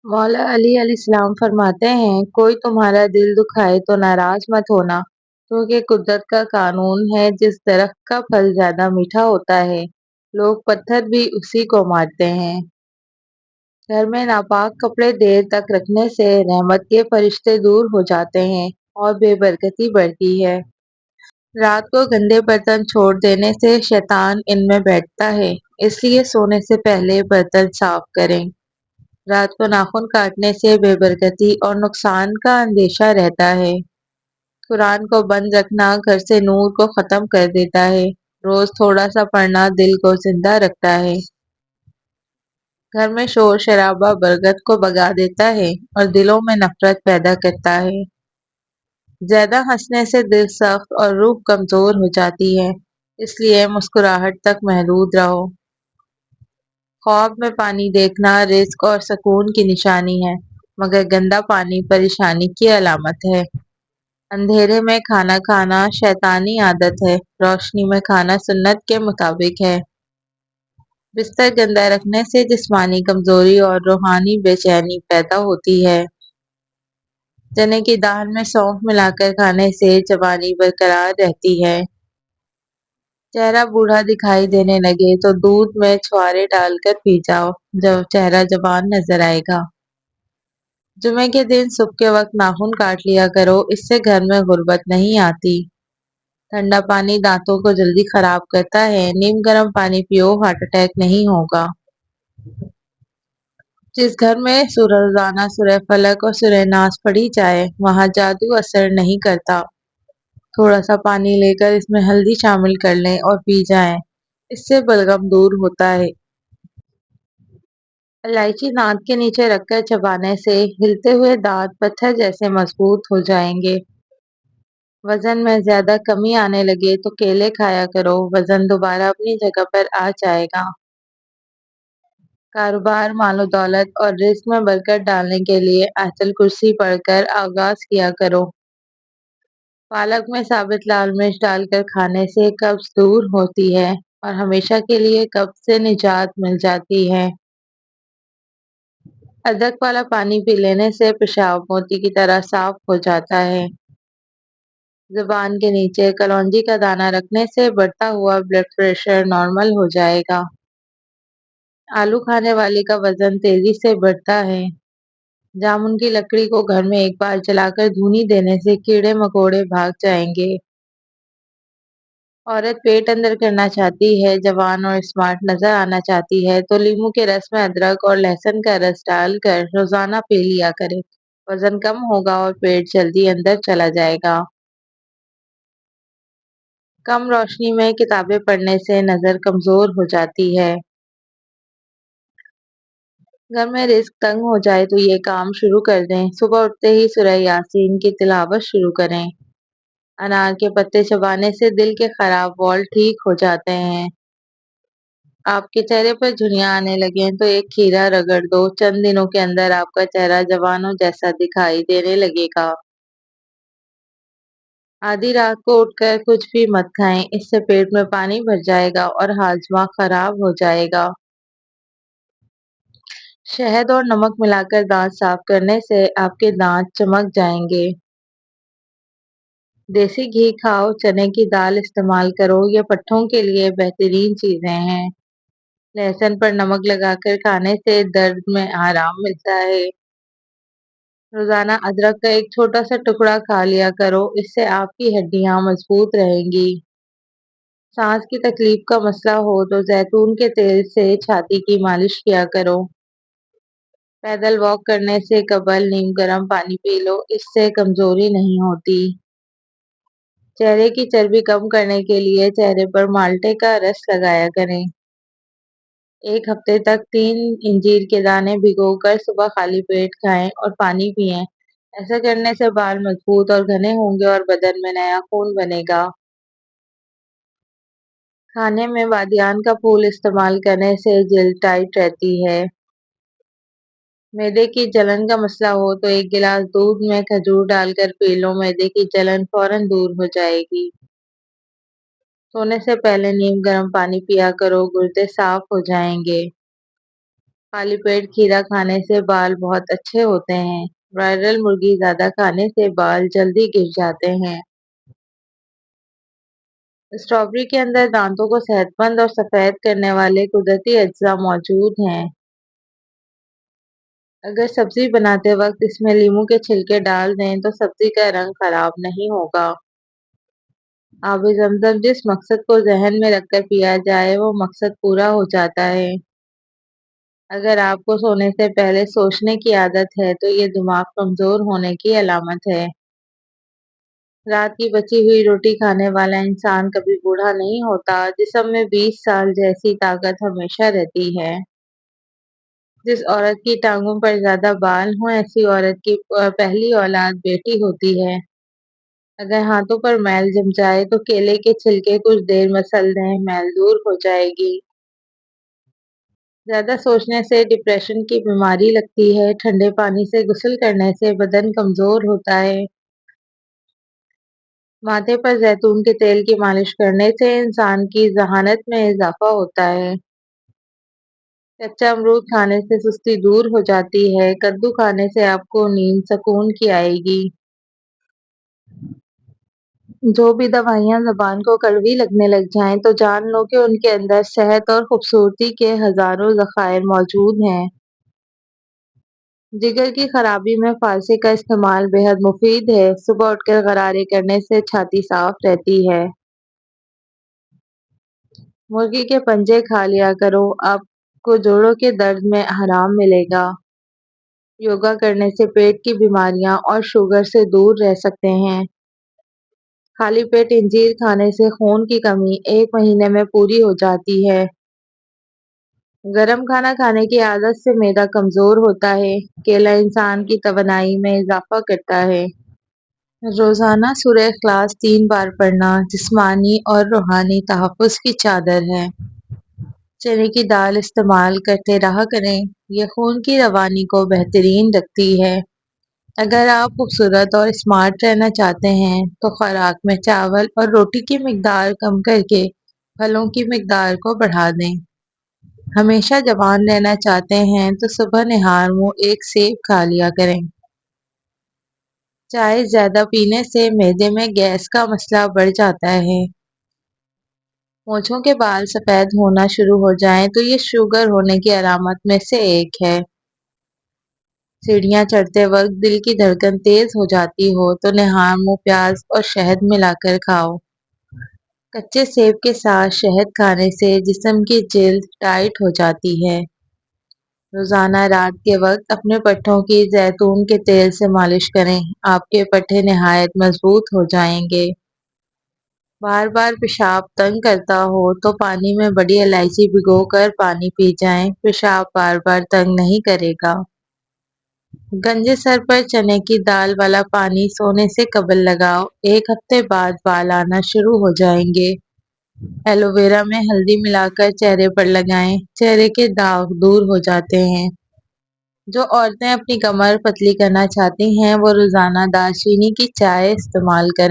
مولا علی علیہ السلام فرماتے ہیں، کوئی تمہارا دل دکھائے تو ناراض مت ہونا، کیونکہ قدرت کا قانون ہے جس درخت کا پھل زیادہ میٹھا ہوتا ہے، لوگ پتھر بھی اسی کو مارتے ہیں۔ گھر میں ناپاک کپڑے دیر تک رکھنے سے رحمت کے فرشتے دور ہو جاتے ہیں اور بے برکتی بڑھتی ہے۔ رات کو گندے برتن چھوڑ دینے سے شیطان ان میں بیٹھتا ہے، اس لیے سونے سے پہلے برتن صاف کریں۔ رات کو ناخن کاٹنے سے بے برکتی اور نقصان کا اندیشہ رہتا ہے۔ قرآن کو بند رکھنا گھر سے نور کو ختم کر دیتا ہے۔ روز تھوڑا سا پڑھنا دل کو زندہ رکھتا ہے۔ گھر میں شور شرابہ برکت کو بھگا دیتا ہے اور دلوں میں نفرت پیدا کرتا ہے۔ زیادہ ہنسنے سے دل سخت اور روح کمزور ہو جاتی ہے، اس لیے مسکراہٹ تک محدود رہو۔ خواب میں پانی دیکھنا رزق اور سکون کی نشانی ہے، مگر گندا پانی پریشانی کی علامت ہے۔ اندھیرے میں کھانا کھانا شیطانی عادت ہے، روشنی میں کھانا سنت کے مطابق ہے۔ بستر گندا رکھنے سے جسمانی کمزوری اور روحانی بے چینی پیدا ہوتی ہے۔ چنے کی دال میں سونف ملا کر کھانے سے جوانی برقرار رہتی ہے۔ چہرہ بوڑھا دکھائی دینے لگے تو دودھ میں چھوارے ڈال کر پی جاؤ، جب چہرہ جوان نظر آئے گا۔ جمعے کے دن صبح کے وقت ناخن کاٹ لیا کرو، اس سے گھر میں غربت نہیں آتی۔ ٹھنڈا پانی دانتوں کو جلدی خراب کرتا ہے، نیم گرم پانی پیو، ہارٹ اٹیک نہیں ہوگا۔ جس گھر میں روزانہ سورہ فلق اور سورہ ناس پڑھی جائے، وہاں جادو اثر نہیں کرتا۔ تھوڑا سا پانی لے کر اس میں ہلدی شامل کر لیں اور پی جائیں، اس سے بلغم دور ہوتا ہے۔ الائچی دانت کے نیچے رکھ کر چبانے سے ہلتے ہوئے دانت پتھر جیسے مضبوط ہو جائیں گے۔ وزن میں زیادہ کمی آنے لگے تو کیلے کھایا کرو، وزن دوبارہ اپنی جگہ پر آ جائے گا۔ کاروبار، مال و دولت اور رزق میں برکت ڈالنے کے لیے آیت الکرسی پڑھ کر آغاز کیا کرو۔ پالک میں ثابت لال مرچ ڈال کر کھانے سے قبض دور ہوتی ہے اور ہمیشہ کے لیے قبض سے نجات مل جاتی ہے۔ ادرک والا پانی پی لینے سے پیشاب موتی کی طرح صاف ہو جاتا ہے۔ زبان کے نیچے کلونجی کا دانہ رکھنے سے بڑھتا ہوا بلڈ پریشر نارمل ہو جائے گا۔ آلو کھانے والے کا وزن تیزی سے بڑھتا ہے۔ جامن کی لکڑی کو گھر میں ایک بار جلا کر دھونی دینے سے کیڑے مکوڑے بھاگ جائیں گے۔ عورت پیٹ اندر کرنا چاہتی ہے، جوان اور اسمارٹ نظر آنا چاہتی ہے تو لیموں کے رس میں ادرک اور لہسن کا رس ڈال کر روزانہ پی لیا کرے، وزن کم ہوگا اور پیٹ جلدی اندر چلا جائے گا۔ کم روشنی میں کتابیں پڑھنے سے نظر کمزور ہو جاتی ہے۔ گھر میں رزق تنگ ہو جائے تو یہ کام شروع کر دیں، صبح اٹھتے ہی سورہ یاسین کی تلاوت شروع کریں۔ انار کے پتے چبانے سے دل کے خراب وال ٹھیک ہو جاتے ہیں۔ آپ کے چہرے پر جھریاں آنے لگیں تو ایک کھیرا رگڑ دو، چند دنوں کے اندر آپ کا چہرہ جوانوں جیسا دکھائی دینے لگے گا۔ آدھی رات کو اٹھ کر کچھ بھی مت کھائیں، اس سے پیٹ میں پانی بھر جائے گا اور ہاضمہ خراب ہو جائے گا۔ شہد اور نمک ملا کر دانت صاف کرنے سے آپ کے دانت چمک جائیں گے۔ دیسی گھی کھاؤ، چنے کی دال استعمال کرو، یہ پٹھوں کے لیے بہترین چیزیں ہیں۔ لہسن پر نمک لگا کر کھانے سے درد میں آرام ملتا ہے۔ روزانہ ادرک کا ایک چھوٹا سا ٹکڑا کھا لیا کرو، اس سے آپ کی ہڈیاں مضبوط رہیں گی۔ سانس کی تکلیف کا مسئلہ ہو تو زیتون کے تیل سے چھاتی کی مالش کیا کرو۔ پیدل واک کرنے سے قبل نیم گرم پانی پی لو، اس سے کمزوری نہیں ہوتی۔ چہرے کی چربی کم کرنے کے لیے چہرے پر مالٹے کا رس لگایا کریں۔ ایک ہفتے تک 3 انجیر کے دانے بھگو کر صبح خالی پیٹ کھائیں اور پانی پئیں، ایسا کرنے سے بال مضبوط اور گھنے ہوں گے اور بدن میں نیا خون بنے گا۔ کھانے میں بادیان کا پھول استعمال کرنے سے جلد ٹائٹ رہتی ہے۔ معدے کی جلن کا مسئلہ ہو تو ایک گلاس دودھ میں کھجور ڈال کر پی لو، معدے کی جلن فوراً دور ہو جائے گی۔ سونے سے پہلے نیم گرم پانی پیا کرو، گردے صاف ہو جائیں گے۔ خالی پیٹ کھیرا کھانے سے بال بہت اچھے ہوتے ہیں۔ برائڈل مرغی زیادہ کھانے سے بال جلدی گر جاتے ہیں۔ اسٹرابیری کے اندر دانتوں کو صحت مند اور سفید کرنے والے قدرتی اجزاء موجود ہیں۔ اگر سبزی بناتے وقت اس میں لیموں کے چھلکے ڈال دیں تو سبزی کا رنگ خراب نہیں ہوگا۔ آب زمزم جس مقصد کو ذہن میں رکھ کر پیا جائے وہ مقصد پورا ہو جاتا ہے۔ اگر آپ کو سونے سے پہلے سوچنے کی عادت ہے تو یہ دماغ کمزور ہونے کی علامت ہے۔ رات کی بچی ہوئی روٹی کھانے والا انسان کبھی بوڑھا نہیں ہوتا۔ جسم میں 20 سال جیسی طاقت ہمیشہ رہتی ہے۔ جس عورت کی ٹانگوں پر زیادہ بال ہوں ایسی عورت کی پہلی اولاد بیٹی ہوتی ہے۔ اگر ہاتھوں پر میل جم جائے تو کیلے کے چھلکے کچھ دیر مسل دیں، میل دور ہو جائے گی۔ زیادہ سوچنے سے ڈپریشن کی بیماری لگتی ہے۔ ٹھنڈے پانی سے غسل کرنے سے بدن کمزور ہوتا ہے۔ ماتھے پر زیتون کے تیل کی مالش کرنے سے انسان کی ذہانت میں اضافہ ہوتا ہے۔ کچا امرود کھانے سے سستی دور ہو جاتی ہے۔ کدو کھانے سے آپ کو نیند سکون کی آئے گی۔ جو بھی دوائیاں زبان کو کڑوی لگنے لگ جائیں تو جان لو کہ ان کے اندر صحت اور خوبصورتی کے ہزاروں ذخائر موجود ہیں۔ جگر کی خرابی میں فارسی کا استعمال بے حد مفید ہے۔ صبح اٹھ کر غرارے کرنے سے چھاتی صاف رہتی ہے۔ مرغی کے پنجے کھا لیا کرو، آپ کو جوڑوں کے درد میں آرام ملے گا۔ یوگا کرنے سے پیٹ کی بیماریاں اور شوگر سے دور رہ سکتے ہیں۔ خالی پیٹ انجیر کھانے سے خون کی کمی 1 مہینے میں پوری ہو جاتی ہے۔ گرم کھانا کھانے کی عادت سے معدہ کمزور ہوتا ہے۔ کیلا انسان کی توانائی میں اضافہ کرتا ہے۔ روزانہ سورہ اخلاص 3 بار پڑھنا جسمانی اور روحانی تحفظ کی چادر ہے۔ چنے کی دال استعمال کرتے رہا کریں، یہ خون کی روانی کو بہترین رکھتی ہے۔ اگر آپ خوبصورت اور اسمارٹ رہنا چاہتے ہیں تو خوراک میں چاول اور روٹی کی مقدار کم کر کے پھلوں کی مقدار کو بڑھا دیں۔ ہمیشہ جوان رہنا چاہتے ہیں تو صبح نہار منہ 1 سیب کھا لیا کریں۔ چائے زیادہ پینے سے معدے میں گیس کا مسئلہ بڑھ جاتا ہے۔ مونچھوں کے بال سفید ہونا شروع ہو جائیں تو یہ شوگر ہونے کی علامات میں سے ایک ہے۔ سیڑھیاں چڑھتے وقت دل کی دھڑکن تیز ہو جاتی ہو تو نہار منہ پیاز اور شہد ملا کر کھاؤ۔ کچے سیب کے ساتھ شہد کھانے سے جسم کی جلد ٹائٹ ہو جاتی ہے۔ روزانہ رات کے وقت اپنے پٹھوں کی زیتون کے تیل سے مالش کریں، آپ کے پٹھے نہایت مضبوط ہو جائیں گے۔ بار بار پیشاب تنگ کرتا ہو تو پانی میں بڑی الائچی بھگو کر پانی پی جائیں، پیشاب بار بار تنگ نہیں کرے گا۔ گنجے سر پر چنے کی دال والا پانی سونے سے قبل لگاؤ، 1 ہفتے بعد بال آنا شروع ہو جائیں گے۔ ایلو ویرا میں ہلدی ملا کر چہرے پر لگائیں، چہرے کے داغ دور ہو جاتے ہیں۔ جو عورتیں اپنی کمر پتلی کرنا چاہتی ہیں وہ روزانہ دار چینی کی چائے استعمال کریں۔